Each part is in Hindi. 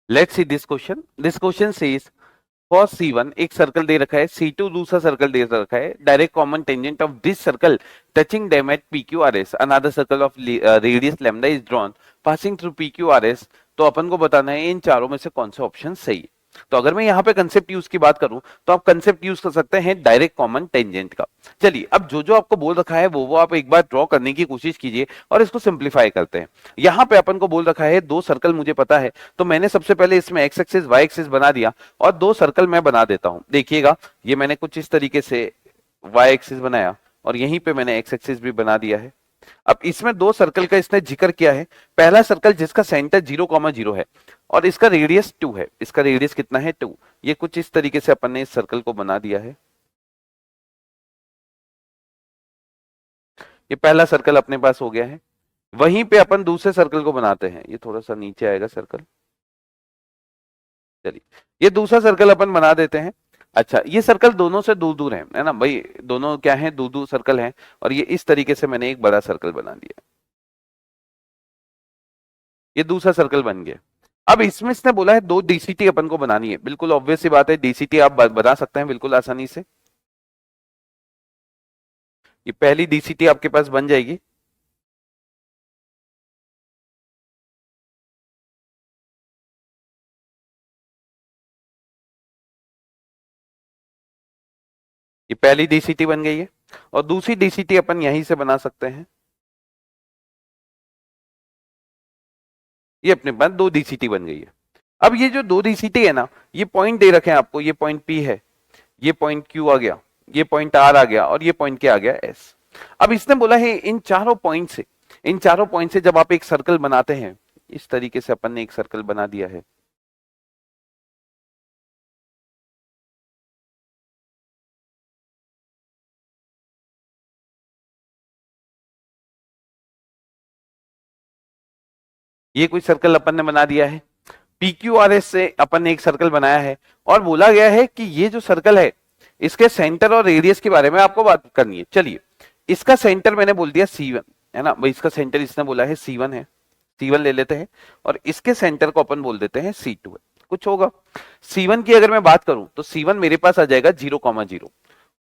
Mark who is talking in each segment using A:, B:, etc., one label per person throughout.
A: Let's see this question. This question says for C1 एक सर्कल दे रखा है, C2 दूसरा सर्कल दे रखा है, direct common tangent of this circle touching them at PQRS, another circle of radius lambda is drawn passing through PQRS। तो अपन को बताना है इन चारों में से कौन सा ऑप्शन सही है। तो अगर मैं यहाँ पे कंसेप्ट यूज की बात करूं तो आप कंसेप्ट यूज कर सकते हैं डायरेक्ट कॉमन टेंजेंट का। चलिए अब जो जो आपको बोल रखा है वो आप एक बार ड्रॉ करने की कोशिश कीजिए और इसको सिंप्लीफाई करते हैं। यहाँ पे अपन को बोल रखा है दो सर्कल मुझे पता है, तो मैंने सबसे पहले इसमें एक्स एक्सिस वाई एक्सिस बना दिया और दो सर्कल मैं बना देता हूं। देखिएगा ये मैंने कुछ इस तरीके से वाई एक्सिस बनाया और यहीं पे मैंने एक्स एक्सिस भी बना दिया है। अब इसमें दो सर्कल का इसने जिक्र किया है। पहला सर्कल जिसका सेंटर 0,0 है और इसका रेडियस 2 है। इसका रेडियस कितना है 2। ये कुछ इस तरीके से अपन ने इस सर्कल को बना दिया है। ये पहला सर्कल अपने पास हो गया है। वहीं पे अपन दूसरे सर्कल को बनाते हैं। ये थोड़ा सा नीचे आएगा सर्कल। चलिए ये दूसरा सर्कल अपन बना देते हैं। अच्छा ये सर्कल दोनों से दूर दूर है ना भाई, दोनों क्या है दूर दूर सर्कल हैं और ये इस तरीके से मैंने एक बड़ा सर्कल बना दिया। ये दूसरा सर्कल बन गया। अब इसमें इसने बोला है दो डीसीटी अपन को बनानी है। बिल्कुल ऑब्वियस सी बात है, डीसीटी आप बना सकते हैं बिल्कुल आसानी से। ये पहली डीसीटी आपके पास बन जाएगी। ये पहली डीसीटी बन गई है और दूसरी डीसीटी अपन यहीं से बना सकते हैं। ये अपने पास दो डीसीटी बन गई है। अब ये जो दो डीसीटी है ना, ये पॉइंट दे रखे हैं आपको। ये पॉइंट पी है, ये पॉइंट क्यू आ गया, ये पॉइंट आर आ गया और ये पॉइंट क्या आ गया एस। अब इसने बोला है इन चारों पॉइंट से जब आप एक सर्कल बनाते हैं, इस तरीके से अपन ने एक सर्कल बना दिया है। ये कोई सर्कल अपन ने बना दिया है। PQRS से अपन ने एक सर्कल बनाया है और बोला गया है कि ये जो सर्कल है इसके सेंटर और रेडियस के बारे में आपको बात करनी है। चलिए इसका सेंटर मैंने बोल दिया C1 है ना भाई, इसका सेंटर इसने बोला है C1 है। C1 ले लेते हैं और इसके सेंटर को अपन बोल देते हैं C2 है। कुछ होगा C1 की अगर मैं बात करूं तो C1 मेरे पास आ जाएगा 0,0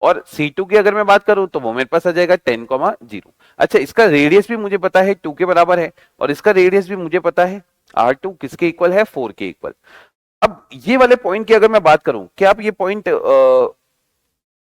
A: और C2 की अगर मैं बात करूं तो वो मेरे पास आ जाएगा 10,0। अच्छा इसका रेडियस भी मुझे पता है 2 के बराबर है और इसका रेडियस भी मुझे पता है R2 किसके इक्वल है 4 के इक्वल। अब ये वाले पॉइंट की अगर मैं बात करूं, क्या आप ये पॉइंट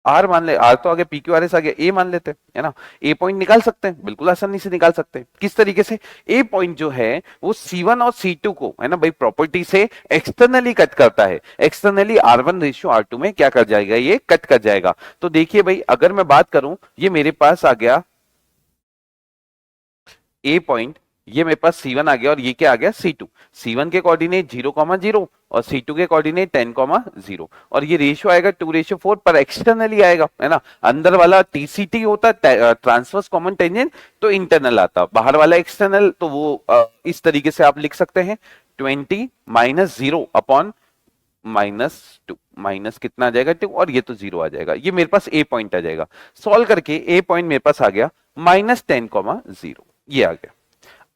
A: आर मान ले, आर तो आगे पी क्यू आर एस आ गया, ए मान लेते हैं है ना। ए पॉइंट निकाल सकते हैं, बिल्कुल आसानी से निकाल सकते हैं। किस तरीके से? ए पॉइंट जो है वो C1 और C2 को है ना भाई प्रॉपर्टी से एक्सटर्नली कट करता है। एक्सटर्नली R1 रेशियो R2 में क्या कर जाएगा, ये कट कर जाएगा। तो देखिए भाई अगर मैं बात करूं, ये मेरे पास आ गया ए पॉइंट, ये मेरे पास C1 आ गया और ये क्या आ गया C2। C1 के कोऑर्डिनेट 0,0 और C2 के कोऑर्डिनेट 10,0 और ये रेशियो आएगा 2:4 पर एक्सटर्नली आएगा है ना। अंदर वाला TCT होता है ट्रांसवर्स कॉमन टेंजेंट, तो इंटरनल आता, बाहर वाला एक्सटर्नल। तो वो इस तरीके से आप लिख सकते हैं 20 - 0 अपॉन -2, माइनस कितना आ जाएगा 2 और ये तो 0 आ जाएगा। ये मेरे पास ए पॉइंट आ जाएगा। सॉल्व करके ए पॉइंट मेरे पास आ गया -10,0। ये आ गया।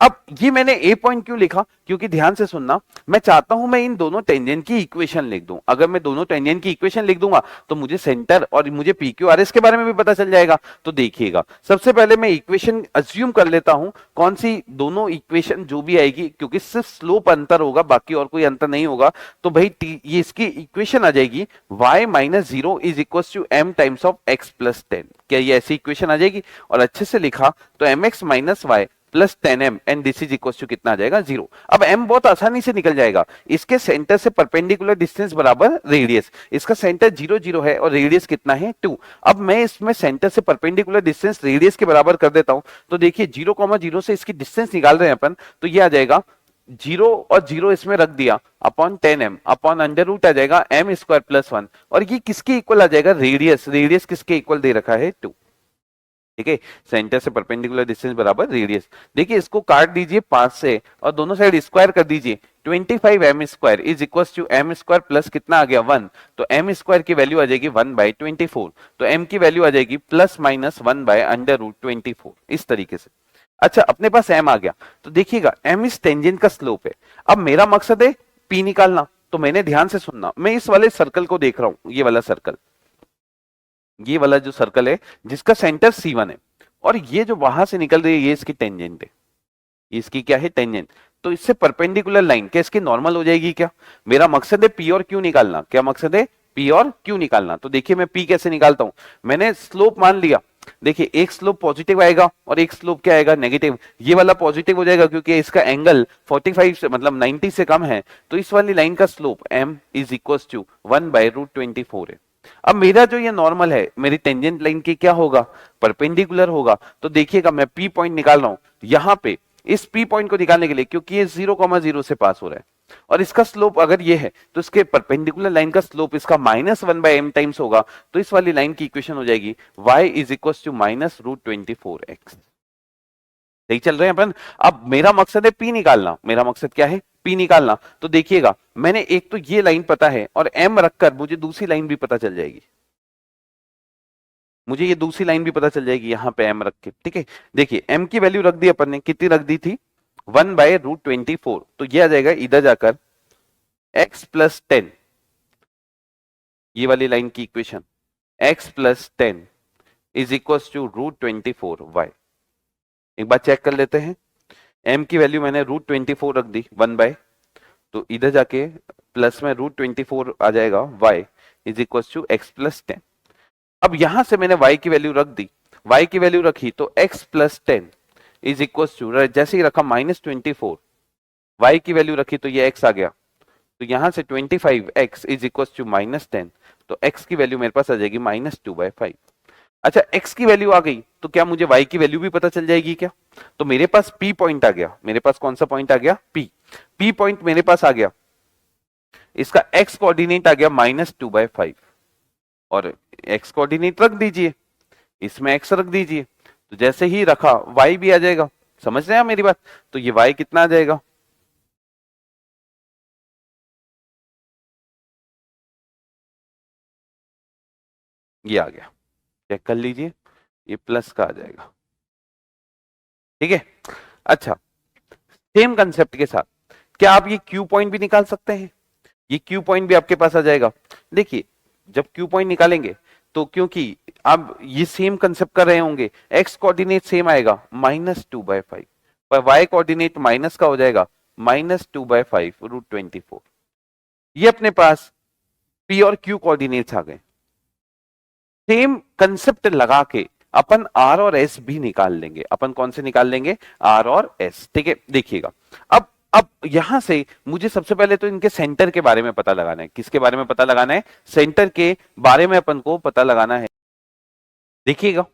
A: अब ये मैंने ए पॉइंट क्यों लिखा, क्योंकि ध्यान से सुनना, मैं चाहता हूं मैं इन दोनों टेंजेंट की इक्वेशन लिख दूं। अगर मैं दोनों टेंजेंट की इक्वेशन लिख दूंगा तो मुझे सेंटर और मुझे PQRS के बारे में भी पता चल जाएगा। तो देखिएगा सबसे पहले मैं इक्वेशन अज्यूम कर लेता हूं, कौन सी दोनों इक्वेशन जो भी आएगी, क्योंकि सिर्फ स्लोप अंतर होगा बाकी और कोई अंतर नहीं होगा। तो भाई ये इसकी इक्वेशन आ जाएगी y - 0 is equal to m times of x + 10। क्या ये ऐसी इक्वेशन आ जाएगी? और अच्छे से लिखा तो mx - y plus 10m and this is equal to कितना आ जाएगा 0। अब m बहुत आसानी से निकल जाएगा। इसके सेंटर से परपेंडिकुलर डिस्टेंस बराबर रेडियस। इसका सेंटर 0, 0 है और रेडियस कितना है 2। अब मैं इसमें सेंटर से परपेंडिकुलर डिस्टेंस रेडियस के बराबर कर देता हूं। तो देखिए 0,0 से इसकी डिस्टेंस निकाल रहे हैं अपन, तो ये आ जाएगा 0 और 0 इसमें रख दिया upon 10m upon under root आ जाएगा m² + 1 और ये किसके इक्वल आ जाएगा रेडियस। रेडियस किसके इक्वल दे रखा है 2। ठीक है, सेंटर से परपेंडिकुलर डिस्टेंस बराबर रेडियस। देखिए इसको काट दीजिए 5 से और दोनों साइड स्क्वायर कर दीजिए। 25m² is equal to m² plus कितना आ गया 1। तो m² की वैल्यू आ जाएगी 1/24। तो m की वैल्यू आ जाएगी +-1/√24 इस तरीके से। अच्छा अपने पास m आ गया, तो देखिएगा m इस टेंजेंट का स्लोप है। अब मेरा मकसद है P निकालना, तो मैंने ध्यान से सुनना, मैं इस वाले सर्कल को देख रहा हूं, ये वाला सर्कल, ये वाला जो सर्कल है जिसका सेंटर C1 है, और ये जो वहां से निकल रही है ये इसकी टेंजेंट है, इसकी क्या है, टेंजेंट। तो इससे परपेंडिकुलर लाइन क्या इसकी नॉर्मल हो जाएगी क्या? मेरा मकसद है P और Q निकालना, क्या मकसद है? P और Q निकालना। तो देखिए मैं P कैसे निकालता हूं, मैंने स्लोप मान लिया, देखिए एक स्लोप पॉजिटिव आएगा और एक स्लोप क्या आएगा, नेगेटिव। ये वाला पॉजिटिव हो जाएगा क्योंकि इसका एंगल 45 से मतलब 90 से कम है, तो इस वाली लाइन का slope m is equal to 1/√24 है। अब मेरा जो ये नॉर्मल है, मेरी टेंजेंट लाइन की क्या होगा, परपेंडिकुलर होगा। तो देखिएगा मैं P पॉइंट निकाल रहा हूं यहां पे, इस P पॉइंट को निकालने के लिए, क्योंकि ये 0,0 से पास हो रहा है और इसका स्लोप अगर ये है तो इसके परपेंडिकुलर लाइन का स्लोप इसका -1/m टाइम्स होगा। तो इस वाली लाइन की इक्वेशन हो जाएगी y is equal to -√24x। सही चल रहे हैं अपन? अब मेरा मकसद है P निकालना, मेरा मकसद क्या है, P निकालना। तो देखिएगा मैंने एक तो ये लाइन पता है और m रखकर मुझे दूसरी लाइन भी पता चल जाएगी, मुझे ये दूसरी लाइन भी पता चल जाएगी यहां पे m रख के, ठीक है। देखिए m की वैल्यू रख दी अपन ने, कितनी रख दी थी, 1/√24, तो ये आ जाएगा इधर जाकर x + 10, ये वाली लाइन की equation x + 10 is equal to √24y। एक बार चेक कर लेते हैं, m की वैल्यू मैंने √24 रख दी 1/, तो इधर जाके प्लस में √24 आ जाएगा, y is equal to x + 10। अब यहां से मैंने y की वैल्यू रख दी, y की वैल्यू रखी तो x + 10 इज इक्वल टू, जैसे ही रखा -24, y की वैल्यू रखी तो ये x आ गया, तो यहां से 25x इज इक्वल टू -10, तो x की वैल्यू मेरे पास आ जाएगी -2/5। अच्छा x की वैल्यू आ गई तो क्या मुझे y की वैल्यू भी पता चल जाएगी क्या? तो मेरे पास P पॉइंट आ गया, मेरे पास कौन सा पॉइंट आ गया, P पॉइंट मेरे पास आ गया, इसका x कोऑर्डिनेट आ गया -2/5, और x कोऑर्डिनेट रख दीजिए, इसमें x रख दीजिए, तो जैसे ही रखा y भी आ जाएगा। समझ रहे हैं मेरी बात? तो ये y कितना आ जाएगा, ये आ गया, चेक कर लीजिए, ये प्लस का आ जाएगा, ठीक है। अच्छा सेम कंसेप्ट के साथ क्या आप ये Q पॉइंट भी निकाल सकते हैं, ये Q पॉइंट भी आपके पास आ जाएगा। देखिए जब Q पॉइंट निकालेंगे तो क्योंकि आप ये सेम कंसेप्ट कर रहे होंगे, x कोऑर्डिनेट सेम आएगा -2/5, पर y कोऑर्डिनेट माइनस का हो जाएगा -2/5√24। ये अपने पास P और Q कोऑर्डिनेट्स आ गए। सेम कंसेप्ट लगा के अपन R और S भी निकाल लेंगे, अपन कौन से निकाल लेंगे, R और S, ठीक है। देखिएगा अब यहां से मुझे सबसे पहले तो इनके सेंटर के बारे में पता लगाना है। किसके बारे में पता लगाना है, सेंटर के बारे में अपन को पता लगाना है। देखिएगा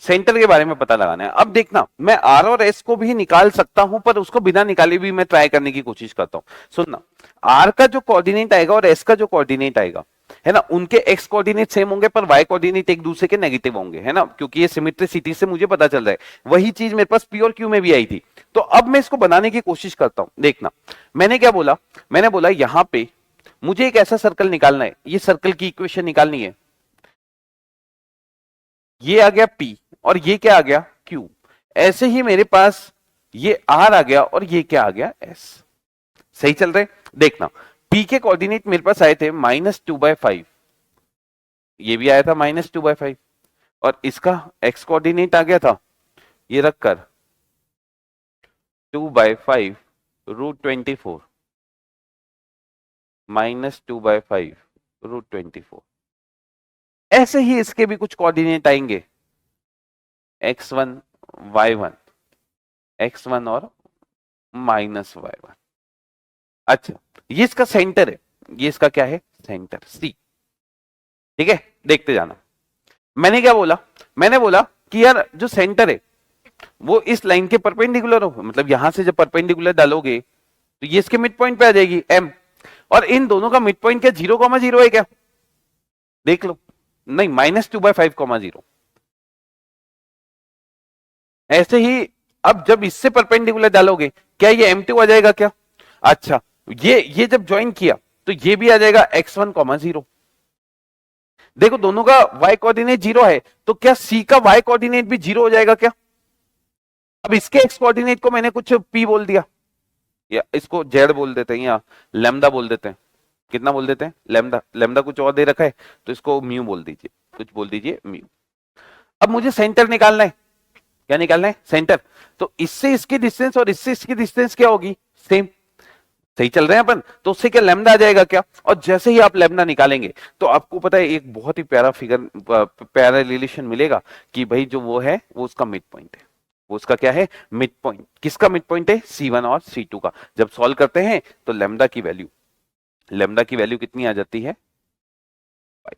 A: सेंटर के बारे में पता लगाना है। अब देखना मैं R और S को भी निकाल सकता हूं, पर उसको बिना निकाले भी मैं ट्राई करने की कोशिश करता हूं। सुनना, R का जो कोऑर्डिनेट आएगा और S का जो कोऑर्डिनेट आएगा, है ना, उनके x कोऑर्डिनेट सेम होंगे पर y कोऑर्डिनेट एक दूसरे के नेगेटिव होंगे, है ना, क्योंकि ये सिमेट्रिसिटी से मुझे पता चल रहा है। वही चीज मेरे पास P और Q में भी आई थी। तो अब मैं इसको बनाने की कोशिश करता हूं। देखना मैंने क्या बोला, मैंने बोला यहां पे मुझे एक ऐसा सर्कल निकालना है, ये सर्कल की इक्वेशन निकालनी है। ये आ गया P और ये क्या आ गया, Q। ऐसे ही मेरे पास ये R आ गया और ये क्या आ गया, S। सही चल रहे? देखना P के कोऑर्डिनेट मेरे पास आए थे -2/5, ये भी आया था -2/5, और इसका x कोऑर्डिनेट आ गया था ये रखकर 2/5√24 -2/5√24। ऐसे ही इसके भी कुछ कोऑर्डिनेट आएंगे, x1 y1, x1 और -y1। अच्छा ये इसका सेंटर है, ये इसका क्या है, सेंटर C, ठीक है। देखते जाना, मैंने क्या बोला, मैंने बोला कि यार जो सेंटर है वो इस लाइन के परपेंडिकुलर हो, मतलब यहां से जब परपेंडिकुलर डालोगे तो ये इसके मिड पॉइंट पे आ जाएगी M, और इन दोनों का मिड पॉइंट क्या 0,0 है क्या, देख लो, नहीं -2/5,0। ऐसे ही अब जब इससे परपेंडिकुलर डालोगे क्या ये M2 आ जाएगा क्या, अच्छा ये जब ज्वाइन किया तो ये भी आ जाएगा x1,0। देखो दोनों का y कोऑर्डिनेट 0 है, तो क्या C का y कोऑर्डिनेट भी 0 हो जाएगा क्या। अब इसके x कोऑर्डिनेट को मैंने कुछ P बोल दिया, या इसको जेड बोल देते हैं या लैम्डा बोल देते हैं, कितना बोल देते हैं लैम्डा, लैम्डा कुछ और दे रखा है तो इसको म्यू बोल दीजिए, कुछ बोल दीजिए म्यू। अब मुझे सेंटर निकालना है, क्या निकालना है सेंटर, तो इससे इसकी डिस्टेंस और इससे इसकी डिस्टेंस क्या होगी सेम, सही चल रहे हैं अपन, तो उससे क्या लैम्डा आ जाएगा क्या, और जैसे ही आप लैम्डा निकालेंगे तो आपको पता है एक बहुत ही प्यारा फिगर, प्यारा रिलेशन मिलेगा कि भाई जो वो है वो उसका मिड पॉइंट है, वो उसका क्या है मिड पॉइंट, किसका मिड पॉइंट है C1 और C2 का। जब सॉल्व करते हैं तो लैम्डा की वैल्यू कितनी आ जाती है 5।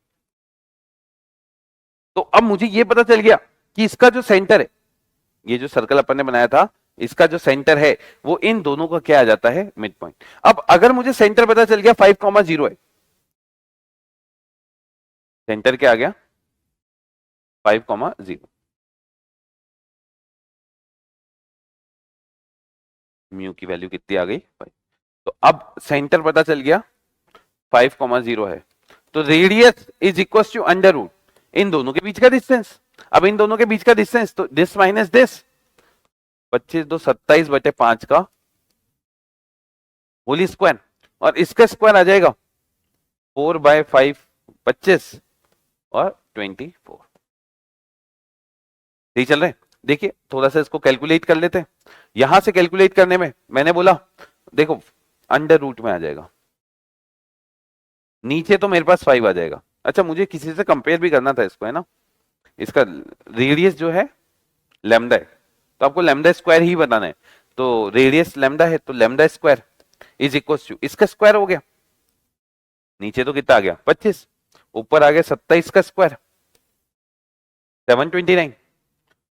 A: तो अब मुझे ये पता चल गया कि इसका जो सेंटर है, ये जो सर्कल अपन ने बनाया था, इसका जो सेंटर है वो इन दोनों का क्या आ जाता है मिड पॉइंट। अब अगर मुझे सेंटर पता चल गया 5,0 है, सेंटर क्या आ गया 5,0, म्यू की वैल्यू कितनी आ गई 5। तो अब सेंटर पता चल गया 5,0 है, तो radius is equal to under root इन दोनों के बीच का डिस्टेंस। अब इन दोनों के बीच का डिस्टेंस तो दिस माइनस दिस, 25 2 27/5 का होल स्क्वायर, और इसका स्क्वायर आ जाएगा 4/5 25 और 24। सही चल रहे हैं, देखिए थोड़ा सा इसको कैलकुलेट कर लेते हैं। यहां से कैलकुलेट करने में मैंने बोला देखो अंडर रूट में आ जाएगा, नीचे तो मेरे पास 5 आ जाएगा। अच्छा मुझे किसी से कंपेयर भी करना था इसको, है ना, इसका रेडियस जो है लैम्डा है, तो आपको लैम्डा स्क्वायर ही बनाना है, तो रेडियस लैम्डा है तो lambda square is equal to इसका स्क्वायर हो गया, नीचे तो कितना आ गया 25, ऊपर आ गया 27 का स्क्वायर 729,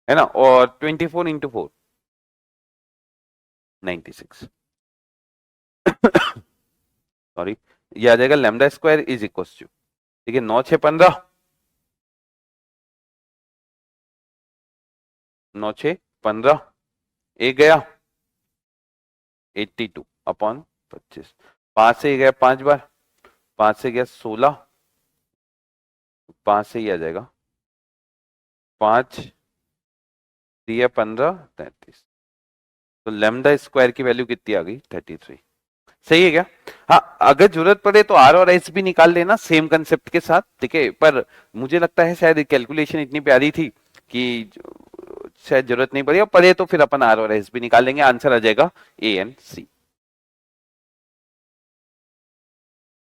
A: है ना, और 24 इंटू 4 96 सॉरी, ये आ जाएगा lambda square is equal to, ठीक है 9 6 15, 9 6 15, एक गया 82 अपॉन 25, 5 से गया 5 बार, 5 से गया 16, 5 से ही आ जाएगा 5 दिया 15 33, तो लैम्डा स्क्वायर की वैल्यू कितनी आ गई 33। सही है क्या, हाँ अगर जरूरत पड़े तो आर और एस भी निकाल लेना सेम कंसेप्ट के साथ, ठीक है, पर मुझे लगता है शायद कैलकुलेशन इतनी प्यारी थी कि शायद जरूरत नहीं पड़ी, और पड़े तो फिर अपन आर और एस भी निकाल लेंगे, आंसर आ जाएगा A and C।